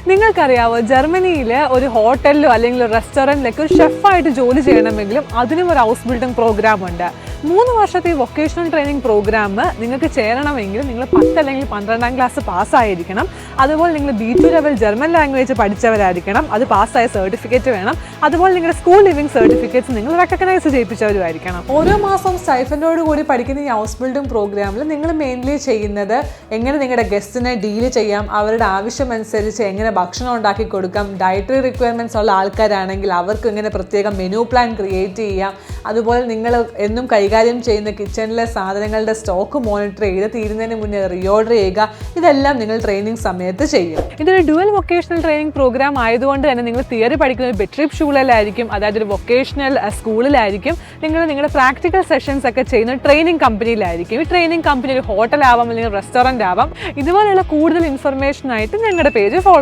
നിങ്ങൾക്കറിയാവോ, ജർമ്മനിയിൽ ഒരു ഹോട്ടലിലോ അല്ലെങ്കിൽ ഒരു റെസ്റ്റോറൻറ്റിലൊക്കെ ഒരു ഷെഫായിട്ട് ജോലി ചെയ്യണമെങ്കിലും അതിനും ഒരു ഹൗസ് ബിൽഡിംഗ് പ്രോഗ്രാം ഉണ്ട്. 3 വർഷത്തെ ഈ വൊക്കേഷണൽ ട്രെയിനിങ് പ്രോഗ്രാം നിങ്ങൾക്ക് ചേരണമെങ്കിൽ നിങ്ങൾ 10 അല്ലെങ്കിൽ 12ാം ക്ലാസ് പാസ്സായിരിക്കണം. അതുപോലെ നിങ്ങൾ B2 ലെവൽ ജർമ്മൻ ലാംഗ്വേജ് പഠിച്ചവരായിരിക്കണം. അത് പാസ്സായ സർട്ടിഫിക്കറ്റ് വേണം. അതുപോലെ നിങ്ങളുടെ സ്കൂൾ ലിവിംഗ് സർട്ടിഫിക്കറ്റ്സ് നിങ്ങൾ റെക്കഗ്നൈസ് ചെയ്യിപ്പിച്ചവരുമായിരിക്കണം. ഓരോ മാസവും സ്റ്റൈഫൻഡോട് കൂടി പഠിക്കുന്ന ഈ ഹൗസ് ബിൽഡിംഗ് പ്രോഗ്രാമിൽ നിങ്ങൾ മെയിൻലി ചെയ്യുന്നത് എങ്ങനെ നിങ്ങളുടെ ഗസ്റ്റിനെ ഡീൽ ചെയ്യാം, അവരുടെ ആവശ്യമനുസരിച്ച് എങ്ങനെ ഭക്ഷണം ഉണ്ടാക്കി കൊടുക്കാം, ഡയറ്ററി റിക്വയർമെൻറ്റ്സ് ഉള്ള ആൾക്കാരാണെങ്കിൽ അവർക്ക് എങ്ങനെ പ്രത്യേകം മെനു പ്ലാൻ ക്രിയേറ്റ് ചെയ്യാം, അതുപോലെ നിങ്ങൾ എന്നും കൈകാര്യം ചെയ്യുന്ന കിച്ചണിലെ സാധനങ്ങളുടെ സ്റ്റോക്ക് മോണിറ്റർ ചെയ്ത് തീരുന്നതിന് മുന്നേ റീഓർഡർ ചെയ്യുക. ഇതെല്ലാം നിങ്ങൾ ട്രെയിനിങ് സമയത്ത് ചെയ്യും. ഇതൊരു ഡ്യുവൽ വൊക്കേഷണൽ ട്രെയിനിങ് പ്രോഗ്രാം ആയതുകൊണ്ട് തന്നെ നിങ്ങൾ തിയറി പഠിക്കുന്ന ഒരു ബെട്രിപ്പ് സ്കൂളിലായിരിക്കും, അതായത് ഒരു വൊക്കേഷണൽ സ്കൂളിലായിരിക്കും. നിങ്ങൾ നിങ്ങളുടെ പ്രാക്ടിക്കൽ സെഷൻസ് ഒക്കെ ചെയ്യുന്ന ട്രെയിനിങ് കമ്പനിയിലായിരിക്കും. ഈ ട്രെയിനിങ് കമ്പനി ഒരു ഹോട്ടൽ ആവാം അല്ലെങ്കിൽ റെസ്റ്റോറൻറ്റ് ആവാം. ഇതുപോലെയുള്ള കൂടുതൽ ഇൻഫർമേഷൻ ആയിട്ട് ഞങ്ങളുടെ പേജ് ഫോളോ